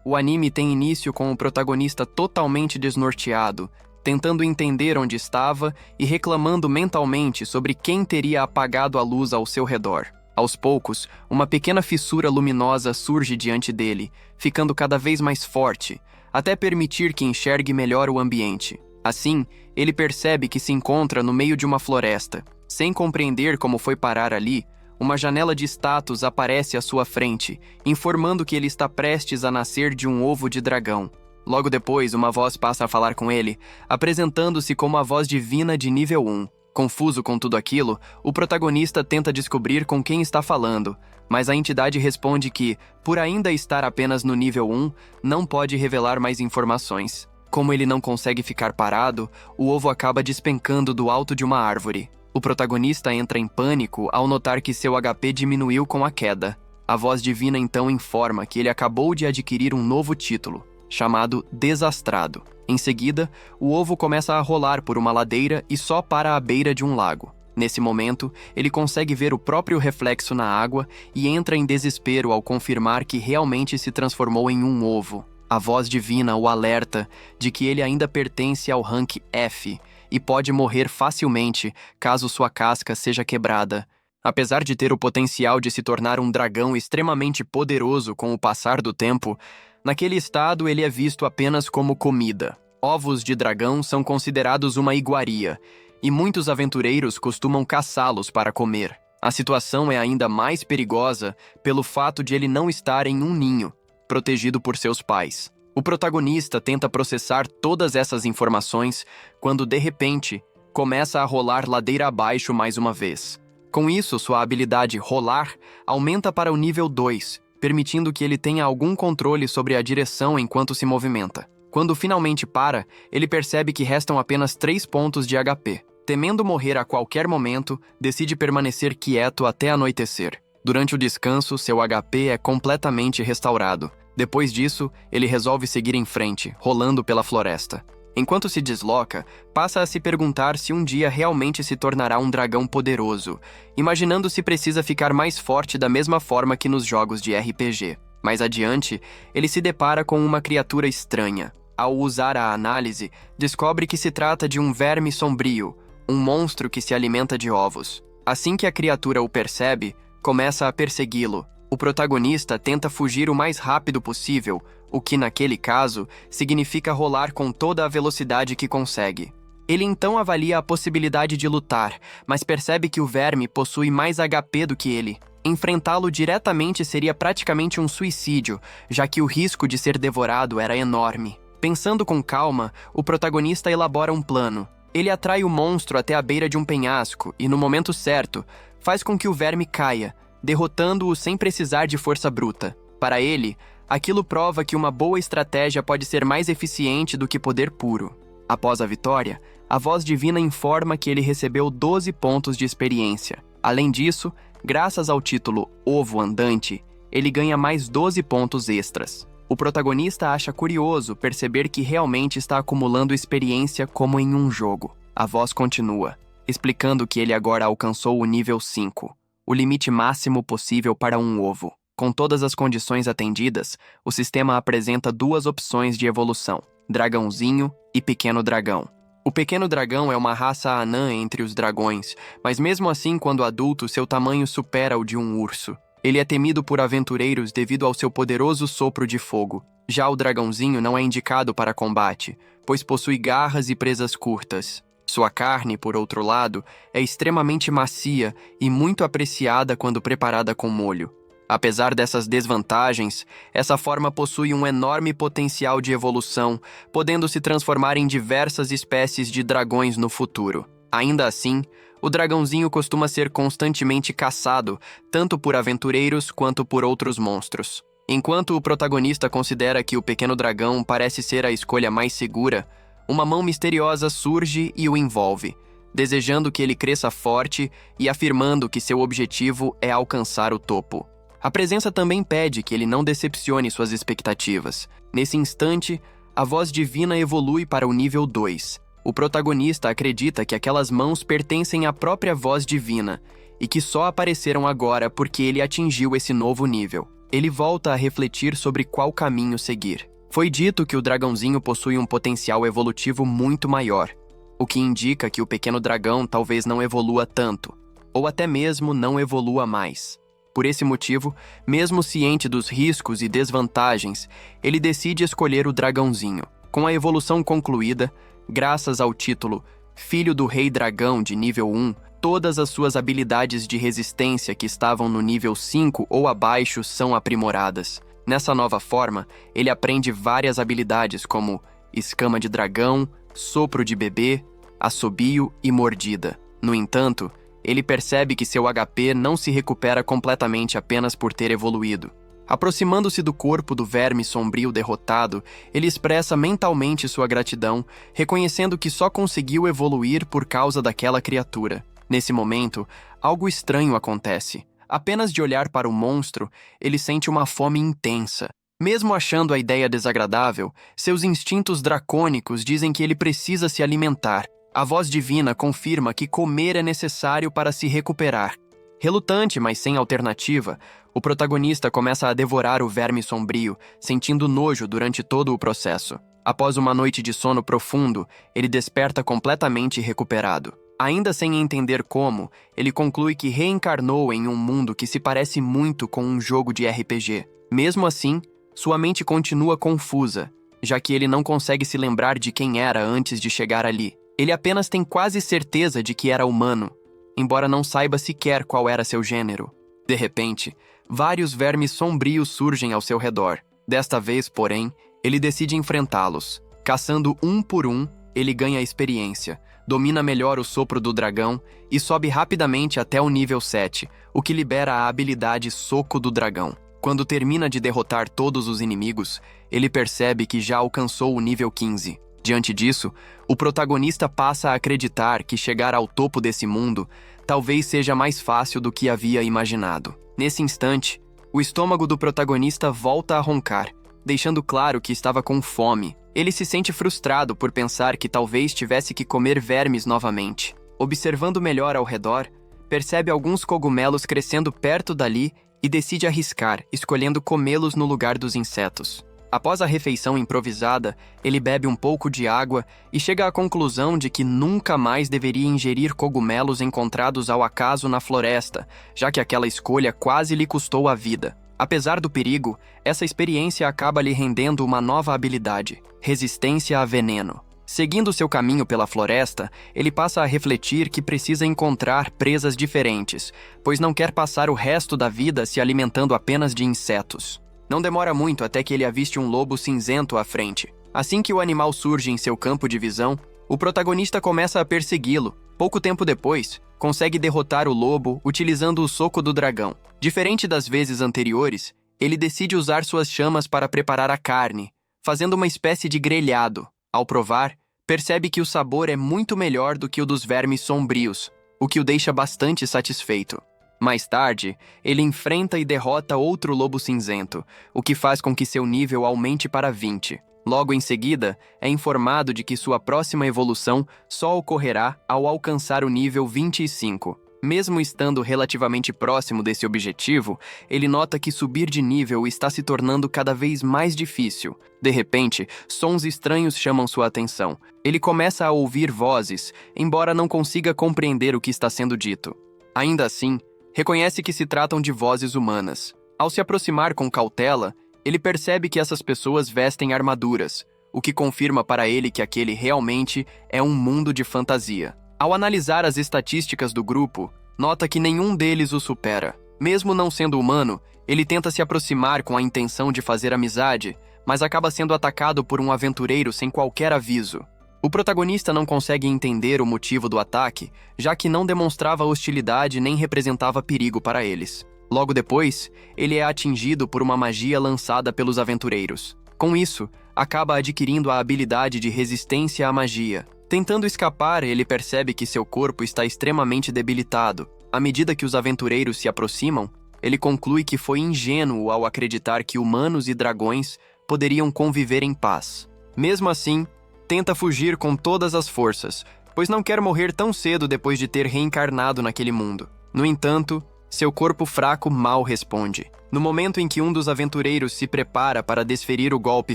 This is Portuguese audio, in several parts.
O anime tem início com o protagonista totalmente desnorteado, tentando entender onde estava e reclamando mentalmente sobre quem teria apagado a luz ao seu redor. Aos poucos, uma pequena fissura luminosa surge diante dele, ficando cada vez mais forte, até permitir que enxergue melhor o ambiente. Assim, ele percebe que se encontra no meio de uma floresta. Sem compreender como foi parar ali, uma janela de status aparece à sua frente, informando que ele está prestes a nascer de um ovo de dragão. Logo depois, uma voz passa a falar com ele, apresentando-se como a voz divina de nível 1. Confuso com tudo aquilo, o protagonista tenta descobrir com quem está falando, mas a entidade responde que, por ainda estar apenas no nível 1, não pode revelar mais informações. Como ele não consegue ficar parado, o ovo acaba despencando do alto de uma árvore. O protagonista entra em pânico ao notar que seu HP diminuiu com a queda. A voz divina então informa que ele acabou de adquirir um novo título, chamado Desastrado. Em seguida, o ovo começa a rolar por uma ladeira e só para à beira de um lago. Nesse momento, ele consegue ver o próprio reflexo na água e entra em desespero ao confirmar que realmente se transformou em um ovo. A voz divina o alerta de que ele ainda pertence ao rank F e pode morrer facilmente caso sua casca seja quebrada. Apesar de ter o potencial de se tornar um dragão extremamente poderoso com o passar do tempo, naquele estado ele é visto apenas como comida. Ovos de dragão são considerados uma iguaria, e muitos aventureiros costumam caçá-los para comer. A situação é ainda mais perigosa pelo fato de ele não estar em um ninho, protegido por seus pais. O protagonista tenta processar todas essas informações quando, de repente, começa a rolar ladeira abaixo mais uma vez. Com isso, sua habilidade rolar aumenta para o nível 2, permitindo que ele tenha algum controle sobre a direção enquanto se movimenta. Quando finalmente para, ele percebe que restam apenas 3 pontos de HP. Temendo morrer a qualquer momento, decide permanecer quieto até anoitecer. Durante o descanso, seu HP é completamente restaurado. Depois disso, ele resolve seguir em frente, rolando pela floresta. Enquanto se desloca, passa a se perguntar se um dia realmente se tornará um dragão poderoso, imaginando se precisa ficar mais forte da mesma forma que nos jogos de RPG. Mais adiante, ele se depara com uma criatura estranha. Ao usar a análise, descobre que se trata de um verme sombrio, um monstro que se alimenta de ovos. Assim que a criatura o percebe, começa a persegui-lo. O protagonista tenta fugir o mais rápido possível, o que, naquele caso, significa rolar com toda a velocidade que consegue. Ele então avalia a possibilidade de lutar, mas percebe que o verme possui mais HP do que ele. Enfrentá-lo diretamente seria praticamente um suicídio, já que o risco de ser devorado era enorme. Pensando com calma, o protagonista elabora um plano. Ele atrai o monstro até a beira de um penhasco e, no momento certo, faz com que o verme caia, derrotando-o sem precisar de força bruta. Para ele, aquilo prova que uma boa estratégia pode ser mais eficiente do que poder puro. Após a vitória, a voz divina informa que ele recebeu 12 pontos de experiência. Além disso, graças ao título Ovo Andante, ele ganha mais 12 pontos extras. O protagonista acha curioso perceber que realmente está acumulando experiência como em um jogo. A voz continua, explicando que ele agora alcançou o nível 5. O limite máximo possível para um ovo. Com todas as condições atendidas, o sistema apresenta 2 opções de evolução, Dragãozinho e Pequeno Dragão. O Pequeno Dragão é uma raça anã entre os dragões, mas mesmo assim, quando adulto, seu tamanho supera o de um urso. Ele é temido por aventureiros devido ao seu poderoso sopro de fogo. Já o Dragãozinho não é indicado para combate, pois possui garras e presas curtas. Sua carne, por outro lado, é extremamente macia e muito apreciada quando preparada com molho. Apesar dessas desvantagens, essa forma possui um enorme potencial de evolução, podendo se transformar em diversas espécies de dragões no futuro. Ainda assim, o dragãozinho costuma ser constantemente caçado, tanto por aventureiros quanto por outros monstros. Enquanto o protagonista considera que o pequeno dragão parece ser a escolha mais segura, uma mão misteriosa surge e o envolve, desejando que ele cresça forte e afirmando que seu objetivo é alcançar o topo. A presença também pede que ele não decepcione suas expectativas. Nesse instante, a voz divina evolui para o nível 2. O protagonista acredita que aquelas mãos pertencem à própria voz divina e que só apareceram agora porque ele atingiu esse novo nível. ele volta a refletir sobre qual caminho seguir. Foi dito que o dragãozinho possui um potencial evolutivo muito maior, o que indica que o pequeno dragão talvez não evolua tanto, ou até mesmo não evolua mais. Por esse motivo, mesmo ciente dos riscos e desvantagens, ele decide escolher o dragãozinho. Com a evolução concluída, graças ao título Filho do Rei Dragão de nível 1, todas as suas habilidades de resistência que estavam no nível 5 ou abaixo são aprimoradas. Nessa nova forma, ele aprende várias habilidades como escama de dragão, sopro de bebê, assobio e mordida. No entanto, ele percebe que seu HP não se recupera completamente apenas por ter evoluído. Aproximando-se do corpo do verme sombrio derrotado, ele expressa mentalmente sua gratidão, reconhecendo que só conseguiu evoluir por causa daquela criatura. Nesse momento, algo estranho acontece. Apenas de olhar para o monstro, ele sente uma fome intensa. Mesmo achando a ideia desagradável, seus instintos dracônicos dizem que ele precisa se alimentar. A voz divina confirma que comer é necessário para se recuperar. Relutante, mas sem alternativa, o protagonista começa a devorar o verme sombrio, sentindo nojo durante todo o processo. Após uma noite de sono profundo, ele desperta completamente recuperado. Ainda sem entender como, ele conclui que reencarnou em um mundo que se parece muito com um jogo de RPG. Mesmo assim, sua mente continua confusa, já que ele não consegue se lembrar de quem era antes de chegar ali. Ele apenas tem quase certeza de que era humano, embora não saiba sequer qual era seu gênero. De repente, vários vermes sombrios surgem ao seu redor. Desta vez, porém, ele decide enfrentá-los. Caçando um por um, ele ganha experiência, domina melhor o sopro do dragão e sobe rapidamente até o nível 7, o que libera a habilidade Soco do Dragão. Quando termina de derrotar todos os inimigos, ele percebe que já alcançou o nível 15. Diante disso, o protagonista passa a acreditar que chegar ao topo desse mundo talvez seja mais fácil do que havia imaginado. Nesse instante, o estômago do protagonista volta a roncar, deixando claro que estava com fome. Ele se sente frustrado por pensar que talvez tivesse que comer vermes novamente. Observando melhor ao redor, percebe alguns cogumelos crescendo perto dali e decide arriscar, escolhendo comê-los no lugar dos insetos. Após a refeição improvisada, ele bebe um pouco de água e chega à conclusão de que nunca mais deveria ingerir cogumelos encontrados ao acaso na floresta, já que aquela escolha quase lhe custou a vida. Apesar do perigo, essa experiência acaba lhe rendendo uma nova habilidade: resistência a veneno. Seguindo seu caminho pela floresta, ele passa a refletir que precisa encontrar presas diferentes, pois não quer passar o resto da vida se alimentando apenas de insetos. Não demora muito até que ele aviste um lobo cinzento à frente. Assim que o animal surge em seu campo de visão, o protagonista começa a persegui-lo. Pouco tempo depois, consegue derrotar o lobo utilizando o soco do dragão. Diferente das vezes anteriores, ele decide usar suas chamas para preparar a carne, fazendo uma espécie de grelhado. Ao provar, percebe que o sabor é muito melhor do que o dos vermes sombrios, o que o deixa bastante satisfeito. Mais tarde, ele enfrenta e derrota outro lobo cinzento, o que faz com que seu nível aumente para 20. Logo em seguida, é informado de que sua próxima evolução só ocorrerá ao alcançar o nível 25. Mesmo estando relativamente próximo desse objetivo, ele nota que subir de nível está se tornando cada vez mais difícil. De repente, sons estranhos chamam sua atenção. Ele começa a ouvir vozes, embora não consiga compreender o que está sendo dito. Ainda assim, reconhece que se tratam de vozes humanas. Ao se aproximar com cautela, ele percebe que essas pessoas vestem armaduras, o que confirma para ele que aquele realmente é um mundo de fantasia. Ao analisar as estatísticas do grupo, nota que nenhum deles o supera. Mesmo não sendo humano, ele tenta se aproximar com a intenção de fazer amizade, mas acaba sendo atacado por um aventureiro sem qualquer aviso. O protagonista não consegue entender o motivo do ataque, já que não demonstrava hostilidade nem representava perigo para eles. Logo depois, ele é atingido por uma magia lançada pelos aventureiros. Com isso, acaba adquirindo a habilidade de resistência à magia. Tentando escapar, ele percebe que seu corpo está extremamente debilitado. À medida que os aventureiros se aproximam, ele conclui que foi ingênuo ao acreditar que humanos e dragões poderiam conviver em paz. Mesmo assim, tenta fugir com todas as forças, pois não quer morrer tão cedo depois de ter reencarnado naquele mundo. No entanto, Seu corpo fraco mal responde. No momento em que um dos aventureiros se prepara para desferir o golpe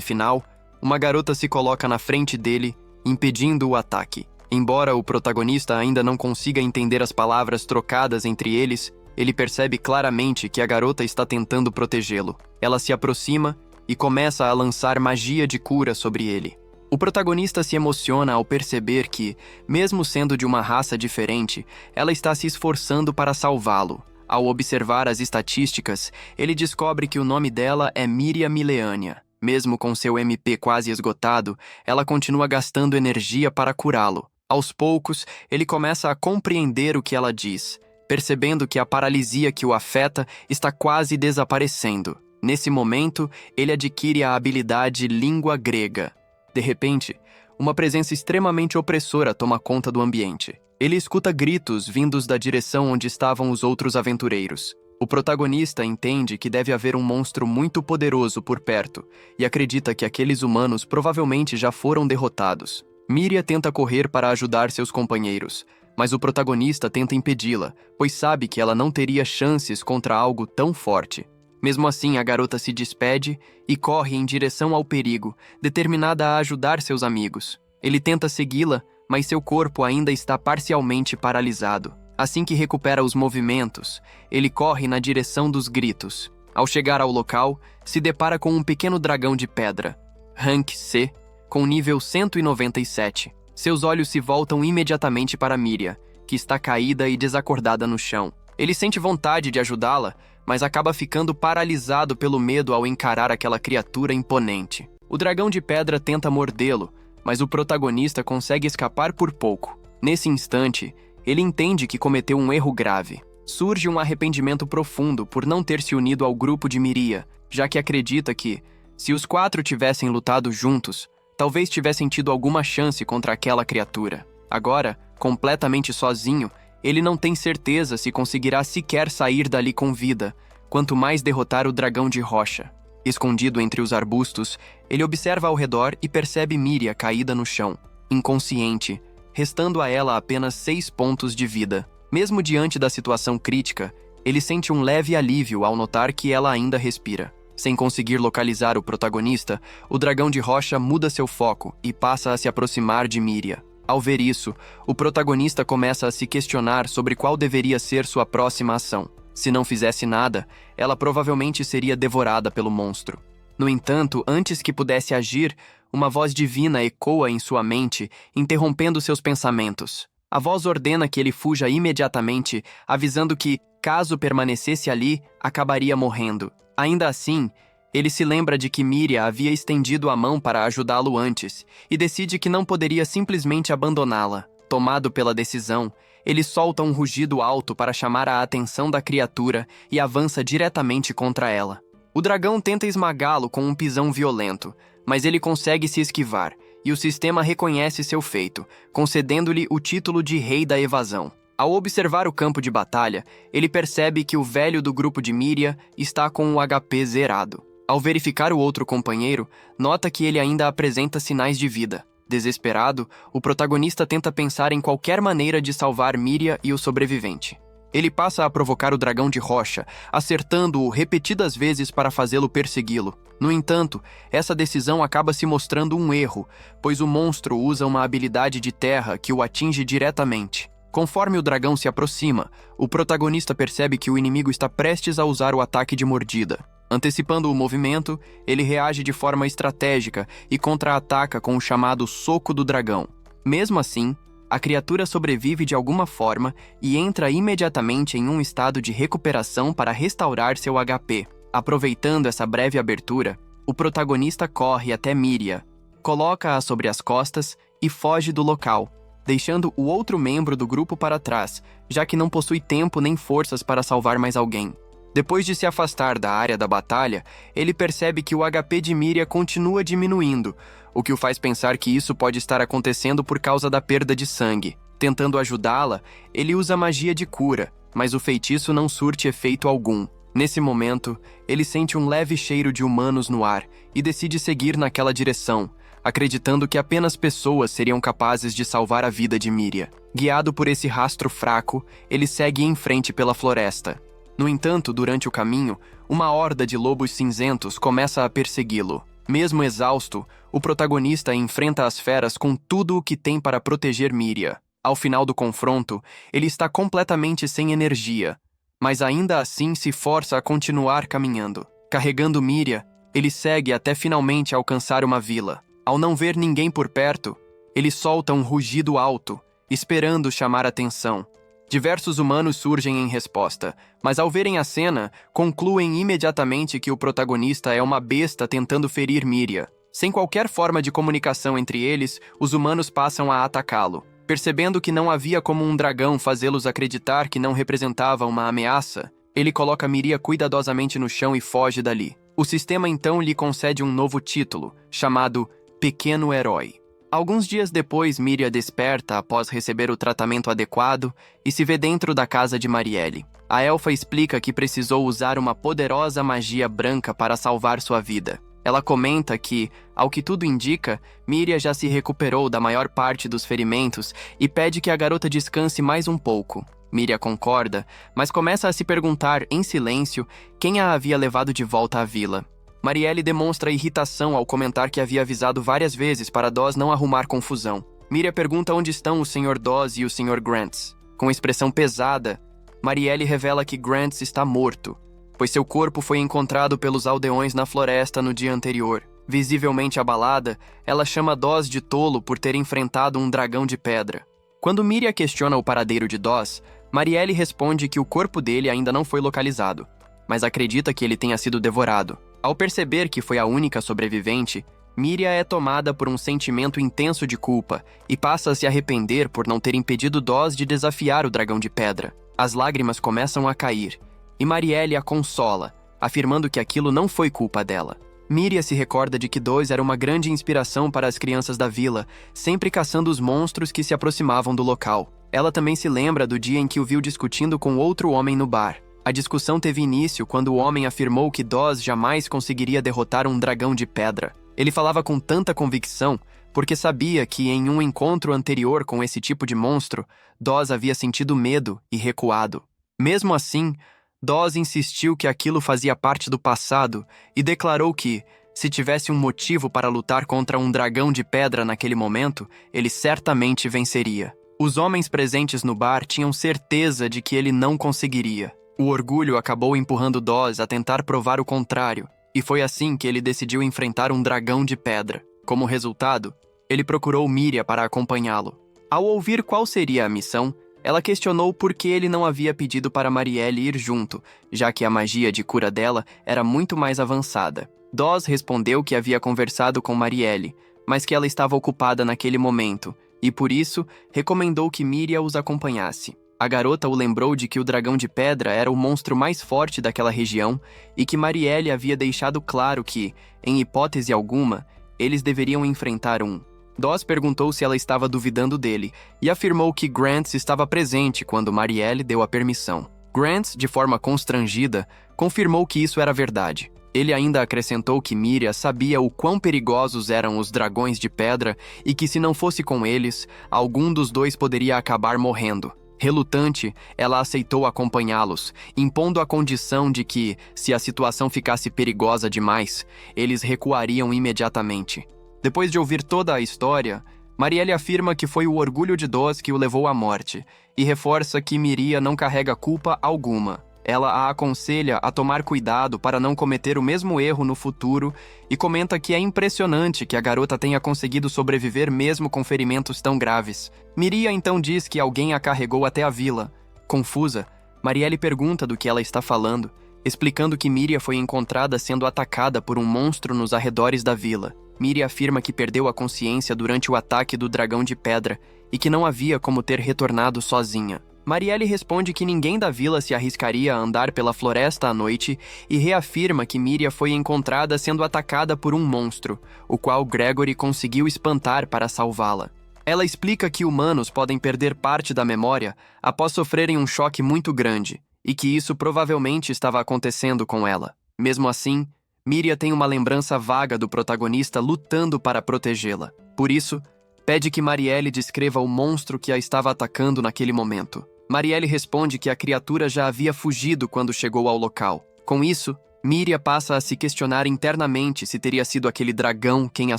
final, uma garota se coloca na frente dele, impedindo o ataque. Embora o protagonista ainda não consiga entender as palavras trocadas entre eles, ele percebe claramente que a garota está tentando protegê-lo. Ela se aproxima e começa a lançar magia de cura sobre ele. O protagonista se emociona ao perceber que, mesmo sendo de uma raça diferente, ela está se esforçando para salvá-lo. Ao observar as estatísticas, ele descobre que o nome dela é Miria Mileania. Mesmo com seu MP quase esgotado, ela continua gastando energia para curá-lo. Aos poucos, ele começa a compreender o que ela diz, percebendo que a paralisia que o afeta está quase desaparecendo. Nesse momento, ele adquire a habilidade Língua Grega. De repente, uma presença extremamente opressora toma conta do ambiente. Ele escuta gritos vindos da direção onde estavam os outros aventureiros. O protagonista entende que deve haver um monstro muito poderoso por perto e acredita que aqueles humanos provavelmente já foram derrotados. Miria tenta correr para ajudar seus companheiros, mas o protagonista tenta impedi-la, pois sabe que ela não teria chances contra algo tão forte. Mesmo assim, a garota se despede e corre em direção ao perigo, determinada a ajudar seus amigos. Ele tenta segui-la, mas seu corpo ainda está parcialmente paralisado. Assim que recupera os movimentos, ele corre na direção dos gritos. Ao chegar ao local, se depara com um pequeno dragão de pedra, Rank C, com nível 197. Seus olhos se voltam imediatamente para Miria, que está caída e desacordada no chão. Ele sente vontade de ajudá-la, mas acaba ficando paralisado pelo medo ao encarar aquela criatura imponente. O dragão de pedra tenta mordê-lo, mas o protagonista consegue escapar por pouco. Nesse instante, ele entende que cometeu um erro grave. Surge um arrependimento profundo por não ter se unido ao grupo de Miria, já que acredita que, se os 4 tivessem lutado juntos, talvez tivessem tido alguma chance contra aquela criatura. Agora, completamente sozinho, ele não tem certeza se conseguirá sequer sair dali com vida, quanto mais derrotar o dragão de rocha. Escondido entre os arbustos, ele observa ao redor e percebe Miria caída no chão, inconsciente, restando a ela apenas 6 pontos de vida. Mesmo diante da situação crítica, ele sente um leve alívio ao notar que ela ainda respira. Sem conseguir localizar o protagonista, o dragão de rocha muda seu foco e passa a se aproximar de Miria. Ao ver isso, o protagonista começa a se questionar sobre qual deveria ser sua próxima ação. Se não fizesse nada, ela provavelmente seria devorada pelo monstro. No entanto, antes que pudesse agir, uma voz divina ecoa em sua mente, interrompendo seus pensamentos. A voz ordena que ele fuja imediatamente, avisando que, caso permanecesse ali, acabaria morrendo. Ainda assim, ele se lembra de que Miria havia estendido a mão para ajudá-lo antes e decide que não poderia simplesmente abandoná-la. Tomado pela decisão, ele solta um rugido alto para chamar a atenção da criatura e avança diretamente contra ela. O dragão tenta esmagá-lo com um pisão violento, mas ele consegue se esquivar e o sistema reconhece seu feito, concedendo-lhe o título de Rei da Evasão. Ao observar o campo de batalha, ele percebe que o velho do grupo de Miria está com o HP zerado. Ao verificar o outro companheiro, nota que ele ainda apresenta sinais de vida. Desesperado, o protagonista tenta pensar em qualquer maneira de salvar Miria e o sobrevivente. Ele passa a provocar o dragão de rocha, acertando-o repetidas vezes para fazê-lo persegui-lo. No entanto, essa decisão acaba se mostrando um erro, pois o monstro usa uma habilidade de terra que o atinge diretamente. Conforme o dragão se aproxima, o protagonista percebe que o inimigo está prestes a usar o ataque de mordida. Antecipando o movimento, ele reage de forma estratégica e contra-ataca com o chamado Soco do Dragão. Mesmo assim, a criatura sobrevive de alguma forma e entra imediatamente em um estado de recuperação para restaurar seu HP. Aproveitando essa breve abertura, o protagonista corre até Miria, coloca-a sobre as costas e foge do local, deixando o outro membro do grupo para trás, já que não possui tempo nem forças para salvar mais alguém. Depois de se afastar da área da batalha, ele percebe que o HP de Miria continua diminuindo, o que o faz pensar que isso pode estar acontecendo por causa da perda de sangue. Tentando ajudá-la, ele usa magia de cura, mas o feitiço não surte efeito algum. Nesse momento, ele sente um leve cheiro de humanos no ar e decide seguir naquela direção, acreditando que apenas pessoas seriam capazes de salvar a vida de Miria. Guiado por esse rastro fraco, ele segue em frente pela floresta. No entanto, durante o caminho, uma horda de lobos cinzentos começa a persegui-lo. Mesmo exausto, o protagonista enfrenta as feras com tudo o que tem para proteger Miria. Ao final do confronto, ele está completamente sem energia, mas ainda assim se força a continuar caminhando. Carregando Miria, ele segue até finalmente alcançar uma vila. Ao não ver ninguém por perto, ele solta um rugido alto, esperando chamar atenção. Diversos humanos surgem em resposta, mas ao verem a cena, concluem imediatamente que o protagonista é uma besta tentando ferir Miria. Sem qualquer forma de comunicação entre eles, os humanos passam a atacá-lo. Percebendo que não havia como um dragão fazê-los acreditar que não representava uma ameaça, ele coloca Miria cuidadosamente no chão e foge dali. O sistema então lhe concede um novo título, chamado Pequeno Herói. Alguns dias depois, Miria desperta após receber o tratamento adequado e se vê dentro da casa de Marielle. A elfa explica que precisou usar uma poderosa magia branca para salvar sua vida. Ela comenta que, ao que tudo indica, Miria já se recuperou da maior parte dos ferimentos e pede que a garota descanse mais um pouco. Miria concorda, mas começa a se perguntar, em silêncio, quem a havia levado de volta à vila. Marielle demonstra irritação ao comentar que havia avisado várias vezes para Dawes não arrumar confusão. Miria pergunta onde estão o Sr. Dawes e o Sr. Grants. Com expressão pesada, Marielle revela que Grants está morto, pois seu corpo foi encontrado pelos aldeões na floresta no dia anterior. Visivelmente abalada, ela chama Dawes de tolo por ter enfrentado um dragão de pedra. Quando Miria questiona o paradeiro de Dawes, Marielle responde que o corpo dele ainda não foi localizado, mas acredita que ele tenha sido devorado. Ao perceber que foi a única sobrevivente, Miria é tomada por um sentimento intenso de culpa e passa a se arrepender por não ter impedido Dawes de desafiar o dragão de pedra. As lágrimas começam a cair, e Marielle a consola, afirmando que aquilo não foi culpa dela. Miria se recorda de que Dawes era uma grande inspiração para as crianças da vila, sempre caçando os monstros que se aproximavam do local. Ela também se lembra do dia em que o viu discutindo com outro homem no bar. A discussão teve início quando o homem afirmou que Dawes jamais conseguiria derrotar um dragão de pedra. Ele falava com tanta convicção porque sabia que em um encontro anterior com esse tipo de monstro, Dawes havia sentido medo e recuado. Mesmo assim, Dawes insistiu que aquilo fazia parte do passado e declarou que, se tivesse um motivo para lutar contra um dragão de pedra naquele momento, ele certamente venceria. Os homens presentes no bar tinham certeza de que ele não conseguiria. O orgulho acabou empurrando Dawes a tentar provar o contrário, e foi assim que ele decidiu enfrentar um dragão de pedra. Como resultado, ele procurou Miria para acompanhá-lo. Ao ouvir qual seria a missão, ela questionou por que ele não havia pedido para Marielle ir junto, já que a magia de cura dela era muito mais avançada. Dawes respondeu que havia conversado com Marielle, mas que ela estava ocupada naquele momento, e por isso recomendou que Miria os acompanhasse. A garota o lembrou de que o dragão de pedra era o monstro mais forte daquela região e que Marielle havia deixado claro que, em hipótese alguma, eles deveriam enfrentar um. Dawes perguntou se ela estava duvidando dele e afirmou que Grants estava presente quando Marielle deu a permissão. Grants, de forma constrangida, confirmou que isso era verdade. Ele ainda acrescentou que Miria sabia o quão perigosos eram os dragões de pedra e que se não fosse com eles, algum dos dois poderia acabar morrendo. Relutante, ela aceitou acompanhá-los, impondo a condição de que, se a situação ficasse perigosa demais, eles recuariam imediatamente. Depois de ouvir toda a história, Marielle afirma que foi o orgulho de Dawes que o levou à morte, e reforça que Miria não carrega culpa alguma. Ela a aconselha a tomar cuidado para não cometer o mesmo erro no futuro e comenta que é impressionante que a garota tenha conseguido sobreviver mesmo com ferimentos tão graves. Miria então diz que alguém a carregou até a vila. Confusa, Marielle pergunta do que ela está falando, explicando que Miria foi encontrada sendo atacada por um monstro nos arredores da vila. Miria afirma que perdeu a consciência durante o ataque do dragão de pedra e que não havia como ter retornado sozinha. Marielle responde que ninguém da vila se arriscaria a andar pela floresta à noite e reafirma que Miria foi encontrada sendo atacada por um monstro, o qual Gregory conseguiu espantar para salvá-la. Ela explica que humanos podem perder parte da memória após sofrerem um choque muito grande, e que isso provavelmente estava acontecendo com ela. Mesmo assim, Miria tem uma lembrança vaga do protagonista lutando para protegê-la. Por isso, pede que Marielle descreva o monstro que a estava atacando naquele momento. Marielle responde que a criatura já havia fugido quando chegou ao local. Com isso, Miria passa a se questionar internamente se teria sido aquele dragão quem a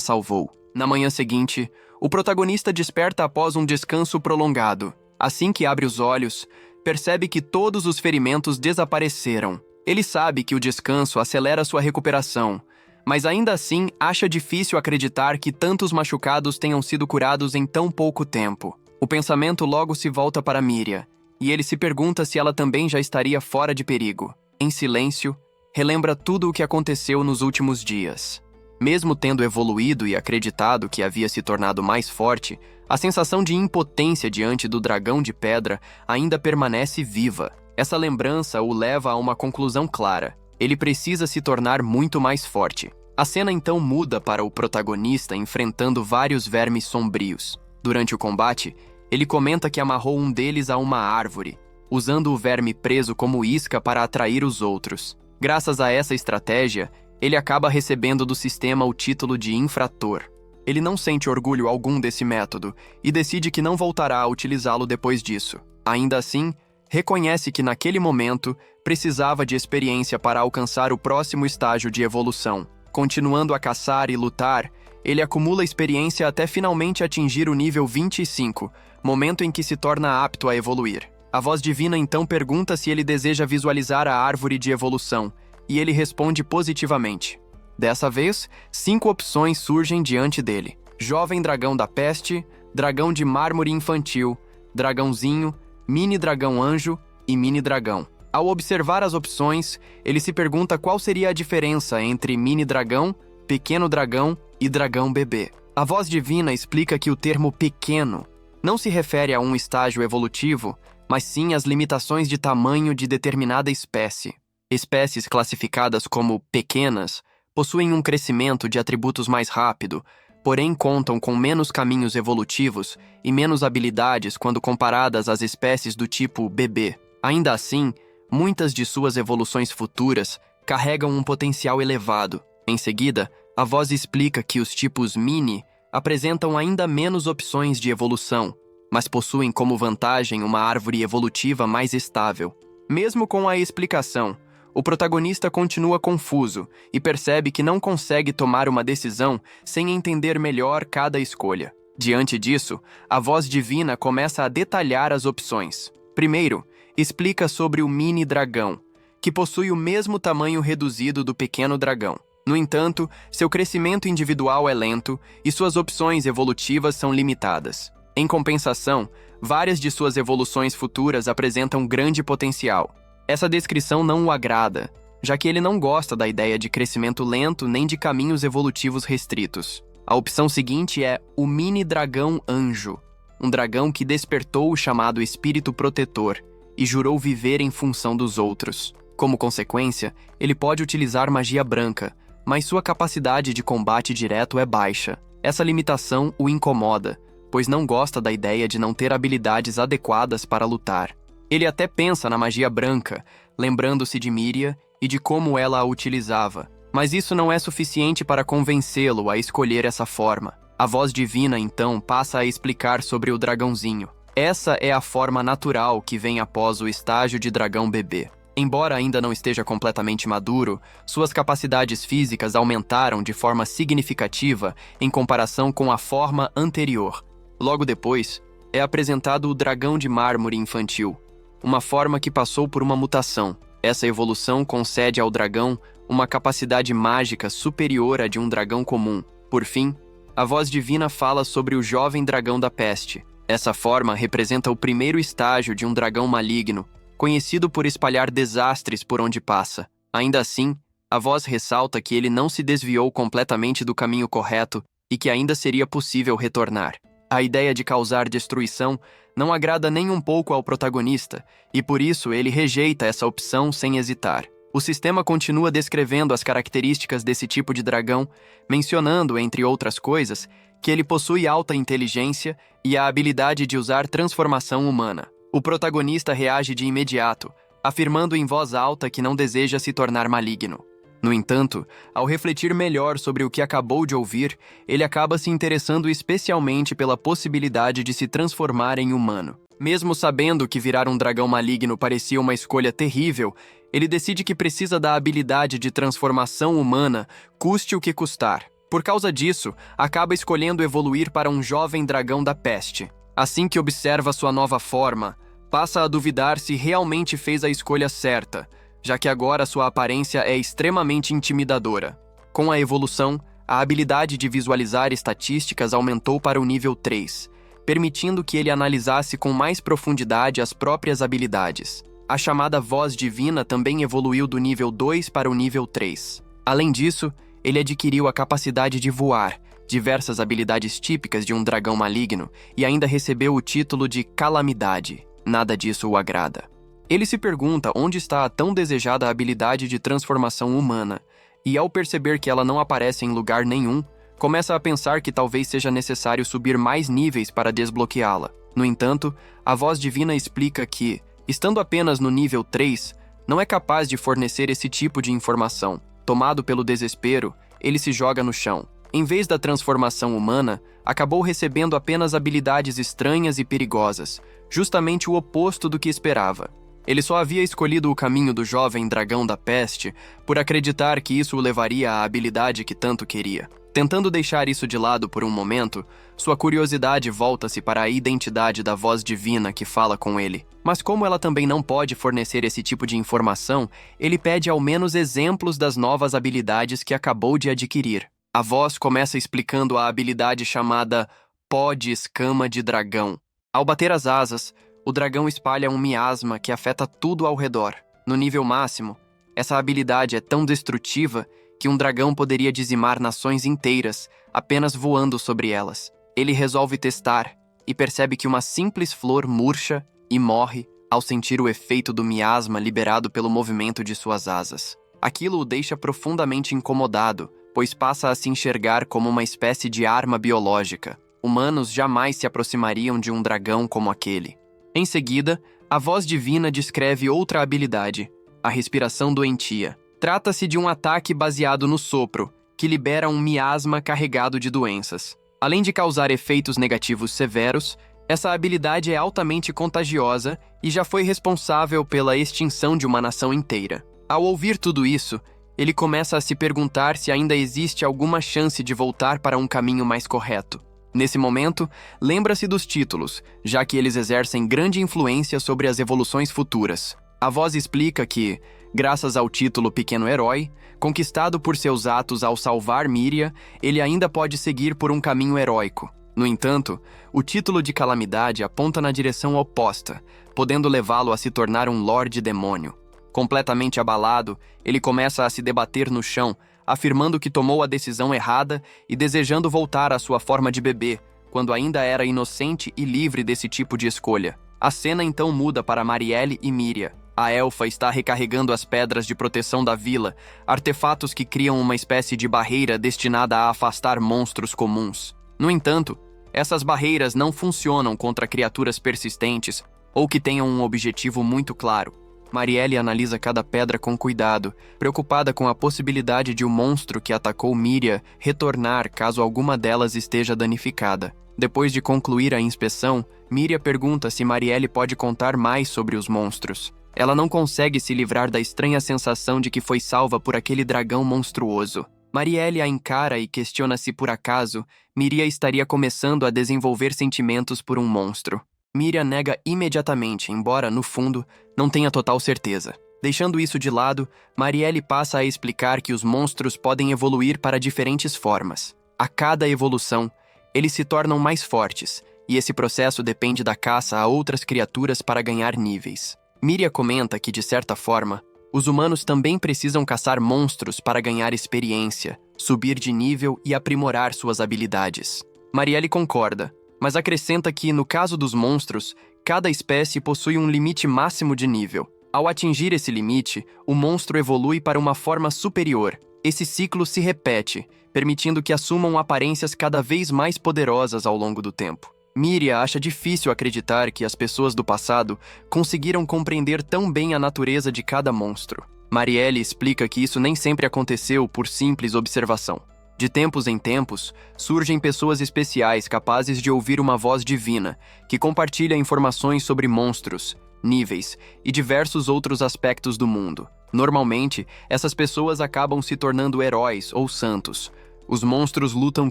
salvou. Na manhã seguinte, o protagonista desperta após um descanso prolongado. Assim que abre os olhos, percebe que todos os ferimentos desapareceram. Ele sabe que o descanso acelera sua recuperação, mas ainda assim acha difícil acreditar que tantos machucados tenham sido curados em tão pouco tempo. O pensamento logo se volta para Miria, e ele se pergunta se ela também já estaria fora de perigo. Em silêncio, relembra tudo o que aconteceu nos últimos dias. Mesmo tendo evoluído e acreditado que havia se tornado mais forte, a sensação de impotência diante do dragão de pedra ainda permanece viva. Essa lembrança o leva a uma conclusão clara. Ele precisa se tornar muito mais forte. A cena então muda para o protagonista enfrentando vários vermes sombrios. Durante o combate, ele comenta que amarrou um deles a uma árvore, usando o verme preso como isca para atrair os outros. Graças a essa estratégia, ele acaba recebendo do sistema o título de infrator. Ele não sente orgulho algum desse método e decide que não voltará a utilizá-lo depois disso. Ainda assim, reconhece que naquele momento precisava de experiência para alcançar o próximo estágio de evolução. Continuando a caçar e lutar, ele acumula experiência até finalmente atingir o nível 25, momento em que se torna apto a evoluir. A voz divina então pergunta se ele deseja visualizar a árvore de evolução, e ele responde positivamente. Dessa vez, 5 opções surgem diante dele: Jovem Dragão da Peste, Dragão de Mármore Infantil, Dragãozinho, Mini Dragão Anjo e Mini Dragão. Ao observar as opções, ele se pergunta qual seria a diferença entre Mini Dragão, Pequeno Dragão e Dragão Bebê. A voz divina explica que o termo pequeno não se refere a um estágio evolutivo, mas sim às limitações de tamanho de determinada espécie. Espécies classificadas como pequenas possuem um crescimento de atributos mais rápido, porém contam com menos caminhos evolutivos e menos habilidades quando comparadas às espécies do tipo bebê. Ainda assim, muitas de suas evoluções futuras carregam um potencial elevado. Em seguida, a voz explica que os tipos mini apresentam ainda menos opções de evolução, mas possuem como vantagem uma árvore evolutiva mais estável. Mesmo com a explicação, o protagonista continua confuso e percebe que não consegue tomar uma decisão sem entender melhor cada escolha. Diante disso, a voz divina começa a detalhar as opções. Primeiro, explica sobre o mini dragão, que possui o mesmo tamanho reduzido do pequeno dragão. No entanto, seu crescimento individual é lento e suas opções evolutivas são limitadas. Em compensação, várias de suas evoluções futuras apresentam grande potencial. Essa descrição não o agrada, já que ele não gosta da ideia de crescimento lento nem de caminhos evolutivos restritos. A opção seguinte é o Mini Dragão Anjo, um dragão que despertou o chamado Espírito Protetor e jurou viver em função dos outros. Como consequência, ele pode utilizar magia branca, mas sua capacidade de combate direto é baixa. Essa limitação o incomoda, pois não gosta da ideia de não ter habilidades adequadas para lutar. Ele até pensa na magia branca, lembrando-se de Miria e de como ela a utilizava, mas isso não é suficiente para convencê-lo a escolher essa forma. A voz divina, então, passa a explicar sobre o dragãozinho. Essa é a forma natural que vem após o estágio de dragão bebê. Embora ainda não esteja completamente maduro, suas capacidades físicas aumentaram de forma significativa em comparação com a forma anterior. Logo depois, é apresentado o dragão de mármore infantil, uma forma que passou por uma mutação. Essa evolução concede ao dragão uma capacidade mágica superior à de um dragão comum. Por fim, a voz divina fala sobre o jovem dragão da peste. Essa forma representa o primeiro estágio de um dragão maligno, conhecido por espalhar desastres por onde passa. Ainda assim, a voz ressalta que ele não se desviou completamente do caminho correto e que ainda seria possível retornar. A ideia de causar destruição não agrada nem um pouco ao protagonista, e por isso ele rejeita essa opção sem hesitar. O sistema continua descrevendo as características desse tipo de dragão, mencionando, entre outras coisas, que ele possui alta inteligência e a habilidade de usar transformação humana. O protagonista reage de imediato, afirmando em voz alta que não deseja se tornar maligno. No entanto, ao refletir melhor sobre o que acabou de ouvir, ele acaba se interessando especialmente pela possibilidade de se transformar em humano. Mesmo sabendo que virar um dragão maligno parecia uma escolha terrível, ele decide que precisa da habilidade de transformação humana, custe o que custar. Por causa disso, acaba escolhendo evoluir para um jovem dragão da peste. Assim que observa sua nova forma, passa a duvidar se realmente fez a escolha certa, já que agora sua aparência é extremamente intimidadora. Com a evolução, a habilidade de visualizar estatísticas aumentou para o nível 3, permitindo que ele analisasse com mais profundidade as próprias habilidades. A chamada voz divina também evoluiu do nível 2 para o nível 3. Além disso, ele adquiriu a capacidade de voar, diversas habilidades típicas de um dragão maligno, e ainda recebeu o título de Calamidade. Nada disso o agrada. Ele se pergunta onde está a tão desejada habilidade de transformação humana, e ao perceber que ela não aparece em lugar nenhum, começa a pensar que talvez seja necessário subir mais níveis para desbloqueá-la. No entanto, a voz divina explica que, estando apenas no nível 3, não é capaz de fornecer esse tipo de informação. Tomado pelo desespero, ele se joga no chão. Em vez da transformação humana, acabou recebendo apenas habilidades estranhas e perigosas, justamente o oposto do que esperava. Ele só havia escolhido o caminho do jovem dragão da peste por acreditar que isso o levaria à habilidade que tanto queria. Tentando deixar isso de lado por um momento, sua curiosidade volta-se para a identidade da voz divina que fala com ele. Mas como ela também não pode fornecer esse tipo de informação, ele pede ao menos exemplos das novas habilidades que acabou de adquirir. A voz começa explicando a habilidade chamada Pó de Escama de Dragão. Ao bater as asas, o dragão espalha um miasma que afeta tudo ao redor. No nível máximo, essa habilidade é tão destrutiva que um dragão poderia dizimar nações inteiras apenas voando sobre elas. Ele resolve testar e percebe que uma simples flor murcha e morre ao sentir o efeito do miasma liberado pelo movimento de suas asas. Aquilo o deixa profundamente incomodado, pois passa a se enxergar como uma espécie de arma biológica. Humanos jamais se aproximariam de um dragão como aquele. Em seguida, a voz divina descreve outra habilidade, a respiração doentia. Trata-se de um ataque baseado no sopro, que libera um miasma carregado de doenças. Além de causar efeitos negativos severos, essa habilidade é altamente contagiosa e já foi responsável pela extinção de uma nação inteira. Ao ouvir tudo isso, ele começa a se perguntar se ainda existe alguma chance de voltar para um caminho mais correto. Nesse momento, lembra-se dos títulos, já que eles exercem grande influência sobre as evoluções futuras. A voz explica que, graças ao título Pequeno Herói, conquistado por seus atos ao salvar Míria, ele ainda pode seguir por um caminho heróico. No entanto, o título de Calamidade aponta na direção oposta, podendo levá-lo a se tornar um Lorde Demônio. Completamente abalado, ele começa a se debater no chão, afirmando que tomou a decisão errada e desejando voltar à sua forma de bebê, quando ainda era inocente e livre desse tipo de escolha. A cena então muda para Marielle e Míria. A elfa está recarregando as pedras de proteção da vila, artefatos que criam uma espécie de barreira destinada a afastar monstros comuns. No entanto, essas barreiras não funcionam contra criaturas persistentes ou que tenham um objetivo muito claro. Marielle analisa cada pedra com cuidado, preocupada com a possibilidade de o monstro que atacou Míria retornar caso alguma delas esteja danificada. Depois de concluir a inspeção, Míria pergunta se Marielle pode contar mais sobre os monstros. Ela não consegue se livrar da estranha sensação de que foi salva por aquele dragão monstruoso. Marielle a encara e questiona se, por acaso, Míria estaria começando a desenvolver sentimentos por um monstro. Míria nega imediatamente, embora, no fundo, não tenha total certeza. Deixando isso de lado, Marielle passa a explicar que os monstros podem evoluir para diferentes formas. A cada evolução, eles se tornam mais fortes, e esse processo depende da caça a outras criaturas para ganhar níveis. Míria comenta que, de certa forma, os humanos também precisam caçar monstros para ganhar experiência, subir de nível e aprimorar suas habilidades. Marielle concorda, mas acrescenta que, no caso dos monstros, cada espécie possui um limite máximo de nível. Ao atingir esse limite, o monstro evolui para uma forma superior. Esse ciclo se repete, permitindo que assumam aparências cada vez mais poderosas ao longo do tempo. Míria acha difícil acreditar que as pessoas do passado conseguiram compreender tão bem a natureza de cada monstro. Marielle explica que isso nem sempre aconteceu por simples observação. De tempos em tempos, surgem pessoas especiais capazes de ouvir uma voz divina, que compartilha informações sobre monstros, níveis e diversos outros aspectos do mundo. Normalmente, essas pessoas acabam se tornando heróis ou santos. Os monstros lutam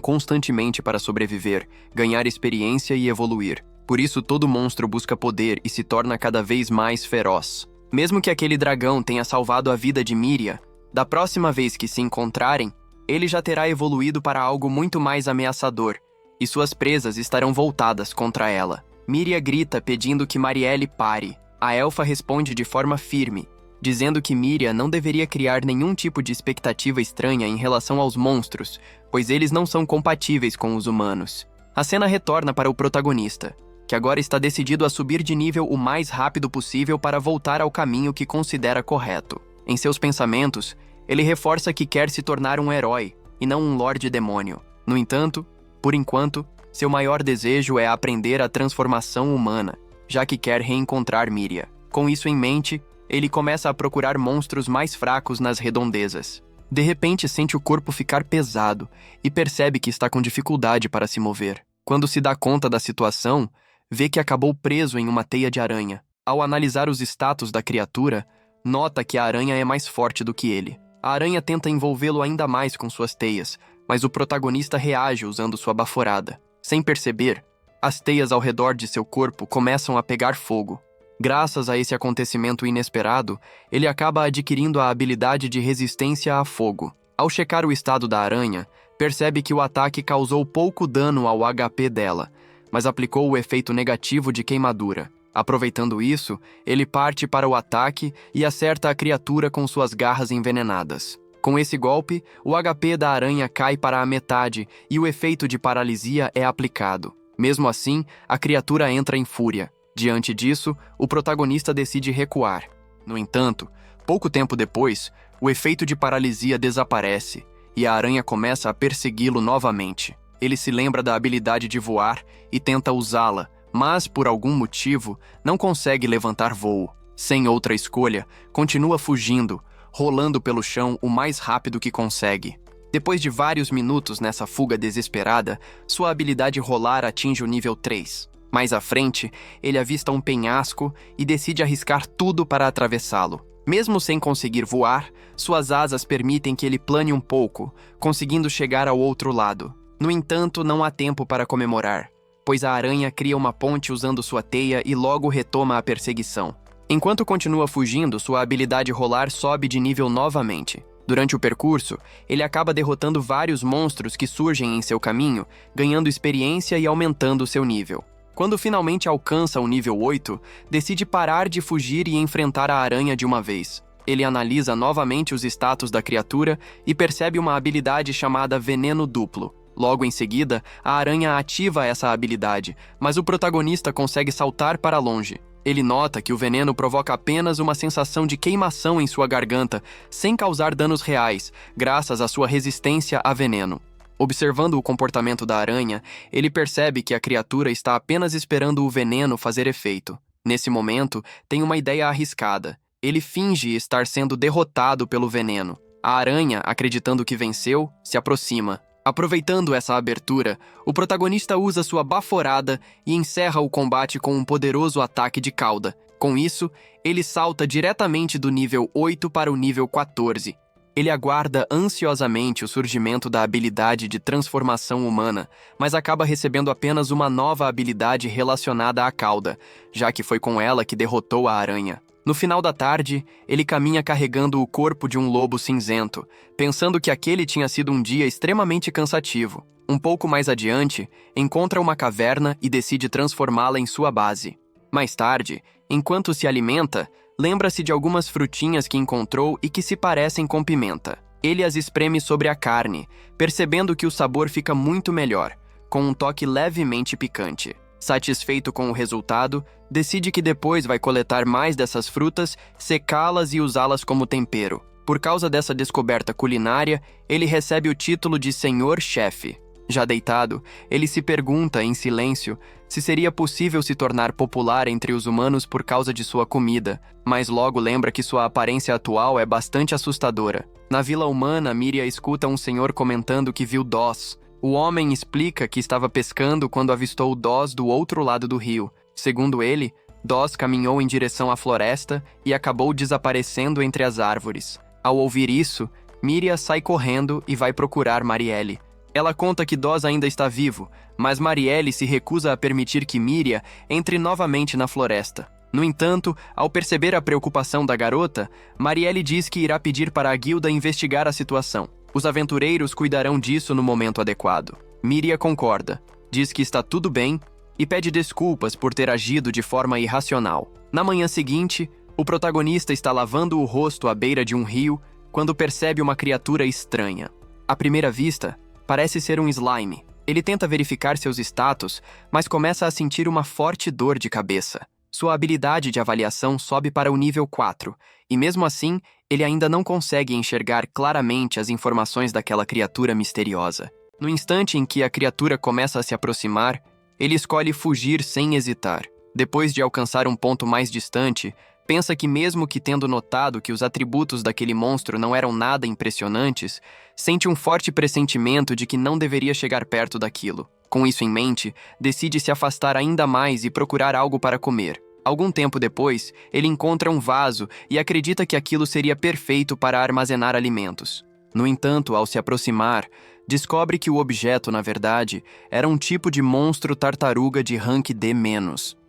constantemente para sobreviver, ganhar experiência e evoluir. Por isso, todo monstro busca poder e se torna cada vez mais feroz. Mesmo que aquele dragão tenha salvado a vida de Miria, da próxima vez que se encontrarem, ele já terá evoluído para algo muito mais ameaçador, e suas presas estarão voltadas contra ela. Miria grita pedindo que Marielle pare. A elfa responde de forma firme, dizendo que Miria não deveria criar nenhum tipo de expectativa estranha em relação aos monstros, pois eles não são compatíveis com os humanos. A cena retorna para o protagonista, que agora está decidido a subir de nível o mais rápido possível para voltar ao caminho que considera correto. Em seus pensamentos, ele reforça que quer se tornar um herói, e não um Lorde Demônio. No entanto, por enquanto, seu maior desejo é aprender a transformação humana, já que quer reencontrar Miria. Com isso em mente, ele começa a procurar monstros mais fracos nas redondezas. De repente, sente o corpo ficar pesado e percebe que está com dificuldade para se mover. Quando se dá conta da situação, vê que acabou preso em uma teia de aranha. Ao analisar os status da criatura, nota que a aranha é mais forte do que ele. A aranha tenta envolvê-lo ainda mais com suas teias, mas o protagonista reage usando sua baforada. Sem perceber, as teias ao redor de seu corpo começam a pegar fogo. Graças a esse acontecimento inesperado, ele acaba adquirindo a habilidade de resistência a fogo. Ao checar o estado da aranha, percebe que o ataque causou pouco dano ao HP dela, mas aplicou o efeito negativo de queimadura. Aproveitando isso, ele parte para o ataque e acerta a criatura com suas garras envenenadas. Com esse golpe, o HP da aranha cai para a metade e o efeito de paralisia é aplicado. Mesmo assim, a criatura entra em fúria. Diante disso, o protagonista decide recuar. No entanto, pouco tempo depois, o efeito de paralisia desaparece e a aranha começa a persegui-lo novamente. Ele se lembra da habilidade de voar e tenta usá-la, mas, por algum motivo, não consegue levantar voo. Sem outra escolha, continua fugindo, rolando pelo chão o mais rápido que consegue. Depois de vários minutos nessa fuga desesperada, sua habilidade rolar atinge o nível 3. Mais à frente, ele avista um penhasco e decide arriscar tudo para atravessá-lo. Mesmo sem conseguir voar, suas asas permitem que ele plane um pouco, conseguindo chegar ao outro lado. No entanto, não há tempo para comemorar, pois a aranha cria uma ponte usando sua teia e logo retoma a perseguição. Enquanto continua fugindo, sua habilidade rolar sobe de nível novamente. Durante o percurso, ele acaba derrotando vários monstros que surgem em seu caminho, ganhando experiência e aumentando seu nível. Quando finalmente alcança o nível 8, decide parar de fugir e enfrentar a aranha de uma vez. Ele analisa novamente os status da criatura e percebe uma habilidade chamada Veneno Duplo. Logo em seguida, a aranha ativa essa habilidade, mas o protagonista consegue saltar para longe. Ele nota que o veneno provoca apenas uma sensação de queimação em sua garganta, sem causar danos reais, graças à sua resistência a veneno. Observando o comportamento da aranha, ele percebe que a criatura está apenas esperando o veneno fazer efeito. Nesse momento, tem uma ideia arriscada. Ele finge estar sendo derrotado pelo veneno. A aranha, acreditando que venceu, se aproxima. Aproveitando essa abertura, o protagonista usa sua baforada e encerra o combate com um poderoso ataque de cauda. Com isso, ele salta diretamente do nível 8 para o nível 14. Ele aguarda ansiosamente o surgimento da habilidade de transformação humana, mas acaba recebendo apenas uma nova habilidade relacionada à cauda, já que foi com ela que derrotou a aranha. No final da tarde, ele caminha carregando o corpo de um lobo cinzento, pensando que aquele tinha sido um dia extremamente cansativo. Um pouco mais adiante, encontra uma caverna e decide transformá-la em sua base. Mais tarde, enquanto se alimenta, lembra-se de algumas frutinhas que encontrou e que se parecem com pimenta. Ele as espreme sobre a carne, percebendo que o sabor fica muito melhor, com um toque levemente picante. Satisfeito com o resultado, decide que depois vai coletar mais dessas frutas, secá-las e usá-las como tempero. Por causa dessa descoberta culinária, ele recebe o título de Senhor Chefe. Já deitado, ele se pergunta, em silêncio, se seria possível se tornar popular entre os humanos por causa de sua comida, mas logo lembra que sua aparência atual é bastante assustadora. Na vila humana, Miria escuta um senhor comentando que viu Doss. O homem explica que estava pescando quando avistou Doss do outro lado do rio. Segundo ele, Doss caminhou em direção à floresta e acabou desaparecendo entre as árvores. Ao ouvir isso, Miria sai correndo e vai procurar Marielle. Ela conta que Doss ainda está vivo, mas Marielle se recusa a permitir que Miria entre novamente na floresta. No entanto, ao perceber a preocupação da garota, Marielle diz que irá pedir para a guilda investigar a situação. Os aventureiros cuidarão disso no momento adequado. Miria concorda, diz que está tudo bem e pede desculpas por ter agido de forma irracional. Na manhã seguinte, o protagonista está lavando o rosto à beira de um rio quando percebe uma criatura estranha. À primeira vista, parece ser um slime. Ele tenta verificar seus status, mas começa a sentir uma forte dor de cabeça. Sua habilidade de avaliação sobe para o nível 4, e mesmo assim, ele ainda não consegue enxergar claramente as informações daquela criatura misteriosa. No instante em que a criatura começa a se aproximar, ele escolhe fugir sem hesitar. Depois de alcançar um ponto mais distante, pensa que mesmo que tendo notado que os atributos daquele monstro não eram nada impressionantes, sente um forte pressentimento de que não deveria chegar perto daquilo. Com isso em mente, decide se afastar ainda mais e procurar algo para comer. Algum tempo depois, ele encontra um vaso e acredita que aquilo seria perfeito para armazenar alimentos. No entanto, ao se aproximar, descobre que o objeto, na verdade, era um tipo de monstro tartaruga de rank D-.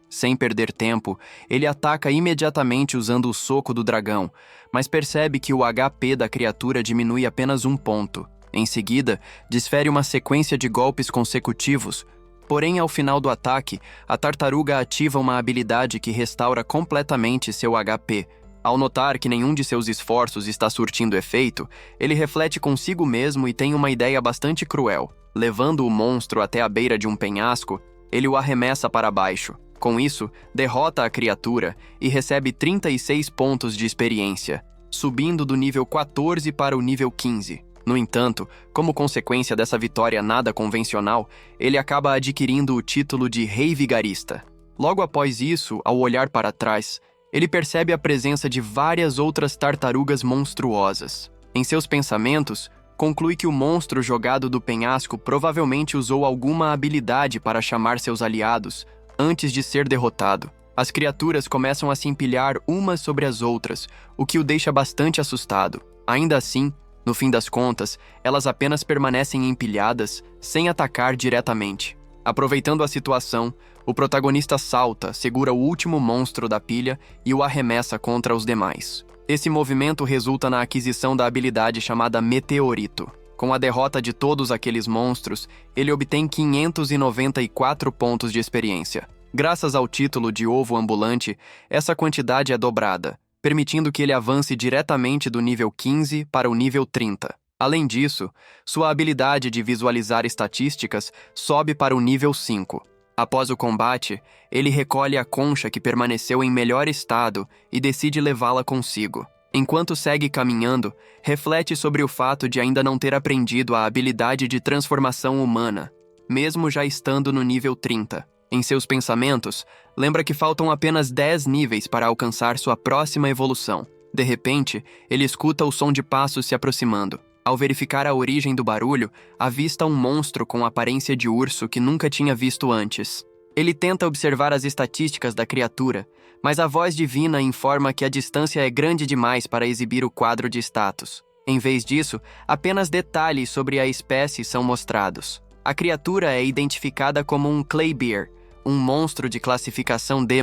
Sem perder tempo, ele ataca imediatamente usando o soco do dragão, mas percebe que o HP da criatura diminui apenas 1 ponto. Em seguida, desfere uma sequência de golpes consecutivos. Porém, ao final do ataque, a tartaruga ativa uma habilidade que restaura completamente seu HP. Ao notar que nenhum de seus esforços está surtindo efeito, ele reflete consigo mesmo e tem uma ideia bastante cruel. Levando o monstro até a beira de um penhasco, ele o arremessa para baixo. Com isso, derrota a criatura e recebe 36 pontos de experiência, subindo do nível 14 para o nível 15. No entanto, como consequência dessa vitória nada convencional, ele acaba adquirindo o título de Rei Vigarista. Logo após isso, ao olhar para trás, ele percebe a presença de várias outras tartarugas monstruosas. Em seus pensamentos, conclui que o monstro jogado do penhasco provavelmente usou alguma habilidade para chamar seus aliados antes de ser derrotado. As criaturas começam a se empilhar umas sobre as outras, o que o deixa bastante assustado. Ainda assim, no fim das contas, elas apenas permanecem empilhadas, sem atacar diretamente. Aproveitando a situação, o protagonista salta, segura o último monstro da pilha e o arremessa contra os demais. Esse movimento resulta na aquisição da habilidade chamada Meteorito. Com a derrota de todos aqueles monstros, ele obtém 594 pontos de experiência. Graças ao título de Ovo Ambulante, essa quantidade é dobrada, permitindo que ele avance diretamente do nível 15 para o nível 30. Além disso, sua habilidade de visualizar estatísticas sobe para o nível 5. Após o combate, ele recolhe a concha que permaneceu em melhor estado e decide levá-la consigo. Enquanto segue caminhando, reflete sobre o fato de ainda não ter aprendido a habilidade de transformação humana, mesmo já estando no nível 30. Em seus pensamentos, lembra que faltam apenas 10 níveis para alcançar sua próxima evolução. De repente, ele escuta o som de passos se aproximando. Ao verificar a origem do barulho, avista um monstro com aparência de urso que nunca tinha visto antes. Ele tenta observar as estatísticas da criatura, mas a voz divina informa que a distância é grande demais para exibir o quadro de status. Em vez disso, apenas detalhes sobre a espécie são mostrados. A criatura é identificada como um Claybear, um monstro de classificação D+.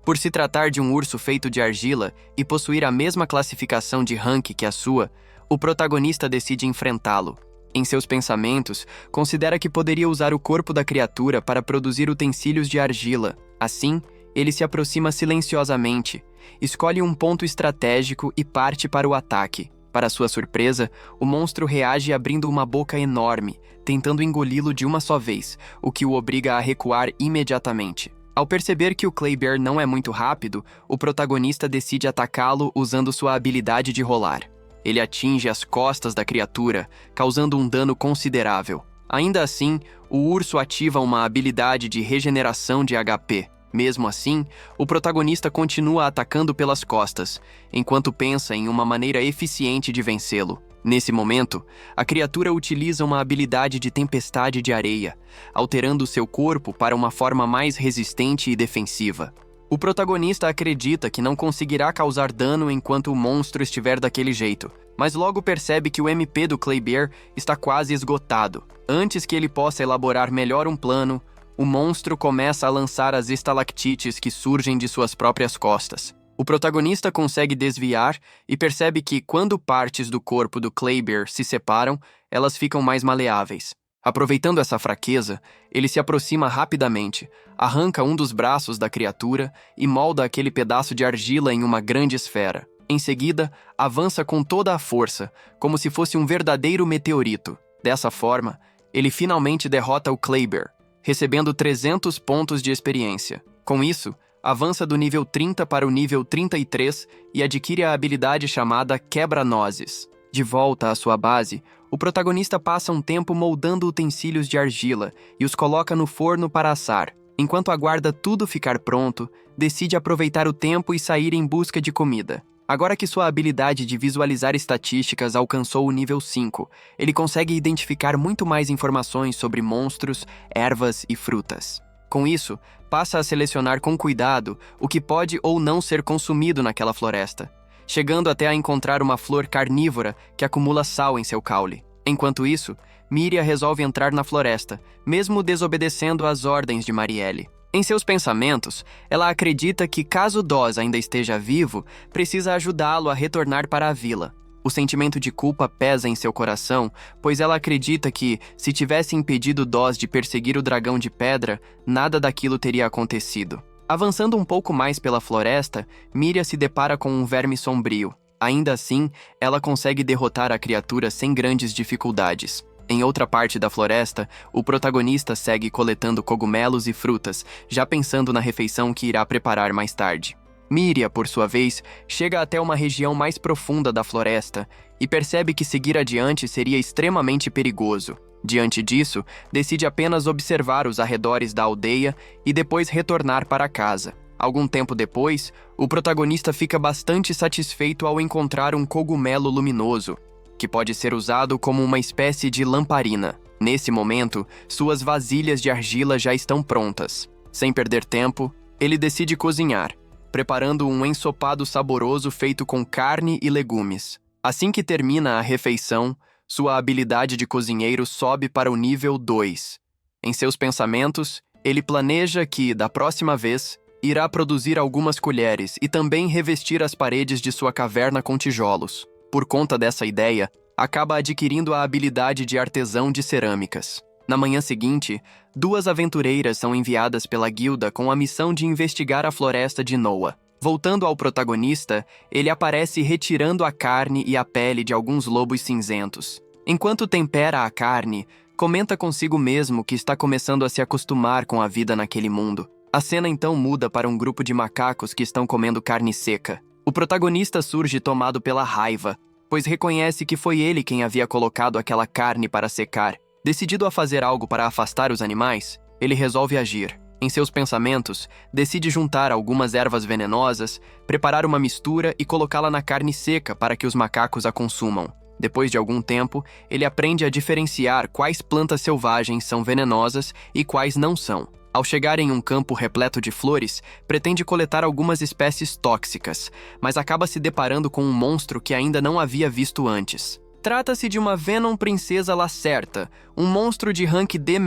Por se tratar de um urso feito de argila e possuir a mesma classificação de rank que a sua, o protagonista decide enfrentá-lo. Em seus pensamentos, considera que poderia usar o corpo da criatura para produzir utensílios de argila. Assim, ele se aproxima silenciosamente, escolhe um ponto estratégico e parte para o ataque. Para sua surpresa, o monstro reage abrindo uma boca enorme, tentando engoli-lo de uma só vez, o que o obriga a recuar imediatamente. Ao perceber que o Claybear não é muito rápido, o protagonista decide atacá-lo usando sua habilidade de rolar. Ele atinge as costas da criatura, causando um dano considerável. Ainda assim, o urso ativa uma habilidade de regeneração de HP. Mesmo assim, o protagonista continua atacando pelas costas, enquanto pensa em uma maneira eficiente de vencê-lo. Nesse momento, a criatura utiliza uma habilidade de tempestade de areia, alterando seu corpo para uma forma mais resistente e defensiva. O protagonista acredita que não conseguirá causar dano enquanto o monstro estiver daquele jeito, mas logo percebe que o MP do Claybear está quase esgotado. Antes que ele possa elaborar melhor um plano, o monstro começa a lançar as estalactites que surgem de suas próprias costas. O protagonista consegue desviar e percebe que, quando partes do corpo do Claybear se separam, elas ficam mais maleáveis. Aproveitando essa fraqueza, ele se aproxima rapidamente, arranca um dos braços da criatura e molda aquele pedaço de argila em uma grande esfera. Em seguida, avança com toda a força, como se fosse um verdadeiro meteorito. Dessa forma, ele finalmente derrota o Claybear, recebendo 300 pontos de experiência. Com isso, avança do nível 30 para o nível 33 e adquire a habilidade chamada Quebra-Nozes. De volta à sua base, o protagonista passa um tempo moldando utensílios de argila e os coloca no forno para assar. Enquanto aguarda tudo ficar pronto, decide aproveitar o tempo e sair em busca de comida. Agora que sua habilidade de visualizar estatísticas alcançou o nível 5, ele consegue identificar muito mais informações sobre monstros, ervas e frutas. Com isso, passa a selecionar com cuidado o que pode ou não ser consumido naquela floresta, chegando até a encontrar uma flor carnívora que acumula sal em seu caule. Enquanto isso, Miria resolve entrar na floresta, mesmo desobedecendo às ordens de Marielle. Em seus pensamentos, ela acredita que, caso Doz ainda esteja vivo, precisa ajudá-lo a retornar para a vila. O sentimento de culpa pesa em seu coração, pois ela acredita que, se tivesse impedido Doz de perseguir o dragão de pedra, nada daquilo teria acontecido. Avançando um pouco mais pela floresta, Miria se depara com um verme sombrio. Ainda assim, ela consegue derrotar a criatura sem grandes dificuldades. Em outra parte da floresta, o protagonista segue coletando cogumelos e frutas, já pensando na refeição que irá preparar mais tarde. Miria, por sua vez, chega até uma região mais profunda da floresta e percebe que seguir adiante seria extremamente perigoso. Diante disso, decide apenas observar os arredores da aldeia e depois retornar para casa. Algum tempo depois, o protagonista fica bastante satisfeito ao encontrar um cogumelo luminoso, que pode ser usado como uma espécie de lamparina. Nesse momento, suas vasilhas de argila já estão prontas. Sem perder tempo, ele decide cozinhar, preparando um ensopado saboroso feito com carne e legumes. Assim que termina a refeição, sua habilidade de cozinheiro sobe para o nível 2. Em seus pensamentos, ele planeja que, da próxima vez, irá produzir algumas colheres e também revestir as paredes de sua caverna com tijolos. Por conta dessa ideia, acaba adquirindo a habilidade de artesão de cerâmicas. Na manhã seguinte, 2 aventureiras são enviadas pela guilda com a missão de investigar a floresta de Noah. Voltando ao protagonista, ele aparece retirando a carne e a pele de alguns lobos cinzentos. Enquanto tempera a carne, comenta consigo mesmo que está começando a se acostumar com a vida naquele mundo. A cena então muda para um grupo de macacos que estão comendo carne seca. O protagonista surge tomado pela raiva, pois reconhece que foi ele quem havia colocado aquela carne para secar. Decidido a fazer algo para afastar os animais, ele resolve agir. Em seus pensamentos, decide juntar algumas ervas venenosas, preparar uma mistura e colocá-la na carne seca para que os macacos a consumam. Depois de algum tempo, ele aprende a diferenciar quais plantas selvagens são venenosas e quais não são. Ao chegar em um campo repleto de flores, pretende coletar algumas espécies tóxicas, mas acaba se deparando com um monstro que ainda não havia visto antes. Trata-se de uma Venom Princesa Lacerta, um monstro de rank D-,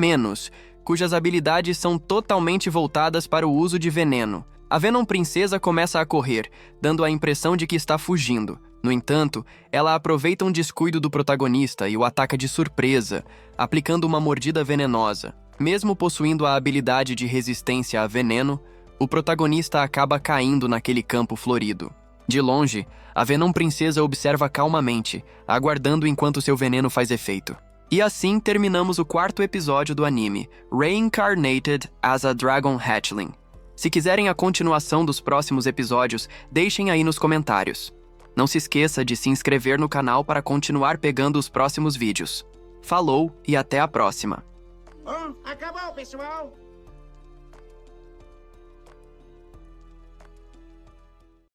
cujas habilidades são totalmente voltadas para o uso de veneno. A Venom Princesa começa a correr, dando a impressão de que está fugindo. No entanto, ela aproveita um descuido do protagonista e o ataca de surpresa, aplicando uma mordida venenosa. Mesmo possuindo a habilidade de resistência a veneno, o protagonista acaba caindo naquele campo florido. De longe, a Venom Princesa observa calmamente, aguardando enquanto seu veneno faz efeito. E assim terminamos o 4º episódio do anime, Reincarnated as a Dragon Hatchling. Se quiserem a continuação dos próximos episódios, deixem aí nos comentários. Não se esqueça de se inscrever no canal para continuar pegando os próximos vídeos. Falou e até a próxima! Acabou, pessoal!